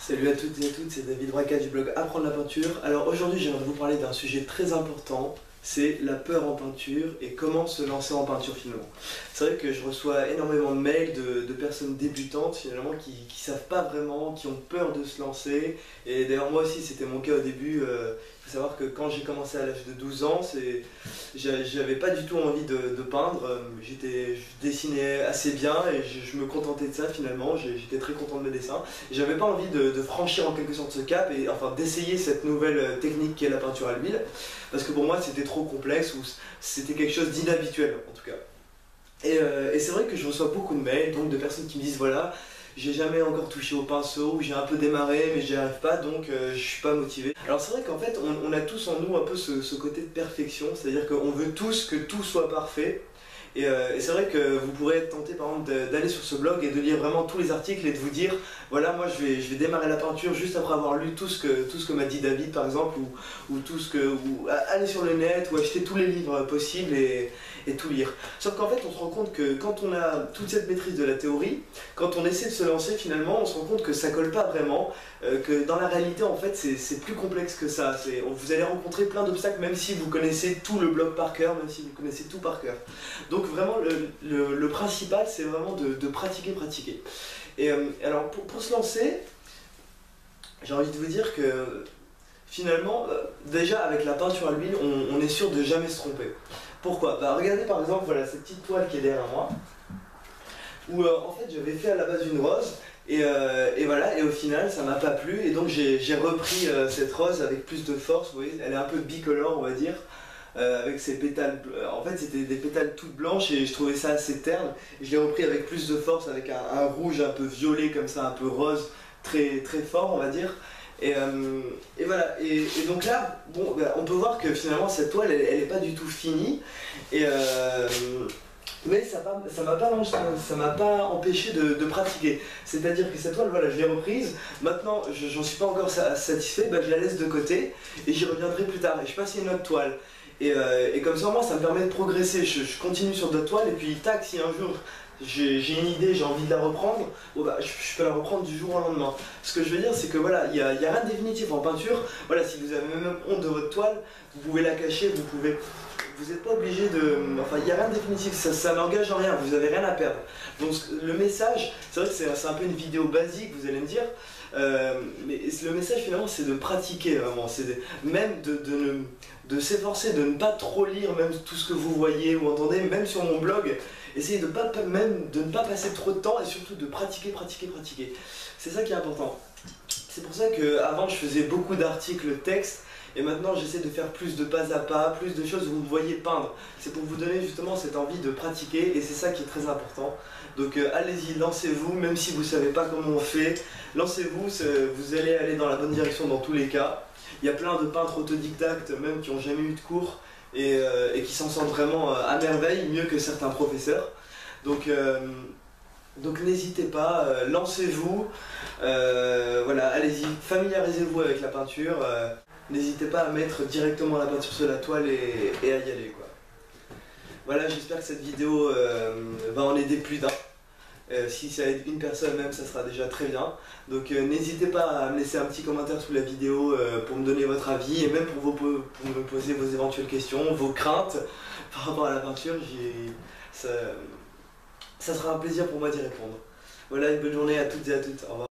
Salut à toutes et à toutes, c'est David Braca du blog Apprendre la peinture. Alors aujourd'hui j'aimerais vous parler d'un sujet très important, c'est la peur en peinture et comment se lancer en peinture finalement. C'est vrai que je reçois énormément de mails de personnes débutantes finalement qui savent pas vraiment, qui ont peur de se lancer. Et d'ailleurs moi aussi c'était mon cas au début. Il faut savoir que quand j'ai commencé à l'âge de 12 ans, j'avais pas du tout envie de peindre. Je dessinais assez bien et je me contentais de ça finalement. J'étais très content de mes dessins. J'avais pas envie de franchir en quelque sorte ce cap et enfin d'essayer cette nouvelle technique qui est la peinture à l'huile. Parce que pour moi c'était trop complexe ou c'était quelque chose d'inhabituel en tout cas. Et c'est vrai que je reçois beaucoup de mails donc de personnes qui me disent voilà, j'ai jamais encore touché au pinceau, ou j'ai un peu démarré mais j'y arrive pas donc je suis pas motivé. Alors c'est vrai qu'en fait on a tous en nous un peu ce côté de perfection, c'est-à-dire qu'on veut tous que tout soit parfait. Et c'est vrai que vous pourrez être tenté par exemple d'aller sur ce blog et de lire vraiment tous les articles et de vous dire voilà moi je vais démarrer la peinture juste après avoir lu tout ce que m'a dit David par exemple ou aller sur le net ou acheter tous les livres possibles et tout lire. Sauf qu'en fait on se rend compte que quand on a toute cette maîtrise de la théorie, quand on essaie de se lancer finalement on se rend compte que ça colle pas vraiment, que dans la réalité en fait c'est plus complexe que ça. Vous allez rencontrer plein d'obstacles même si vous connaissez tout le blog par cœur, même si vous connaissez tout par cœur. Donc vraiment le principal c'est vraiment de pratiquer. Et alors pour se lancer, j'ai envie de vous dire que finalement déjà avec la peinture à l'huile on est sûr de jamais se tromper. Pourquoi? Bah regardez par exemple voilà cette petite toile qui est derrière moi où en fait j'avais fait à la base une rose et voilà, et au final ça m'a pas plu et donc j'ai repris cette rose avec plus de force, vous voyez, elle est un peu bicolore on va dire. Avec ses pétales, en fait c'était des pétales toutes blanches et je trouvais ça assez terne. Je l'ai repris avec plus de force, avec un rouge un peu violet comme ça, un peu rose, très fort on va dire. Et voilà, et donc là, bon, bah, on peut voir que finalement cette toile elle est pas du tout finie. Mais ça m'a pas empêché de pratiquer. C'est-à-dire que cette toile, voilà, je l'ai reprise. Maintenant, j'en suis pas encore satisfait, bah, je la laisse de côté et j'y reviendrai plus tard. Et je passe à une autre toile. Et comme ça, moi, ça me permet de progresser. Je continue sur d'autres toiles et puis, tac, si un jour j'ai une idée, j'ai envie de la reprendre, bon, bah, je peux la reprendre du jour au lendemain. Ce que je veux dire, c'est que voilà, il y a rien de définitif en peinture. Voilà, si vous avez même honte de votre toile, vous pouvez la cacher, vous n'êtes pas obligé de... Enfin, il n'y a rien de définitif, ça n'engage en rien, vous n'avez rien à perdre. Donc le message, c'est vrai que c'est un peu une vidéo basique, vous allez me dire, mais le message finalement c'est de pratiquer vraiment, même de s'efforcer de ne pas trop lire même tout ce que vous voyez ou entendez, même sur mon blog, essayez de ne pas passer trop de temps et surtout de pratiquer. C'est ça qui est important. C'est pour ça qu'avant je faisais beaucoup d'articles texte. Et maintenant j'essaie de faire plus de pas à pas, plus de choses où vous me voyez peindre. C'est pour vous donner justement cette envie de pratiquer et c'est ça qui est très important. Donc allez-y, lancez-vous, même si vous ne savez pas comment on fait, lancez-vous, vous allez aller dans la bonne direction dans tous les cas. Il y a plein de peintres autodidactes même qui n'ont jamais eu de cours et qui s'en sortent vraiment à merveille, mieux que certains professeurs. Donc n'hésitez pas, lancez-vous, voilà, allez-y, familiarisez-vous avec la peinture. N'hésitez pas à mettre directement la peinture sur la toile et à y aller quoi. Voilà, j'espère que cette vidéo va en aider plus d'un. Si ça aide une personne même, ça sera déjà très bien. Donc n'hésitez pas à me laisser un petit commentaire sous la vidéo pour me donner votre avis et même pour me poser vos éventuelles questions, vos craintes par rapport à la peinture. Ça sera un plaisir pour moi d'y répondre. Voilà, une bonne journée à toutes et à toutes. Au revoir.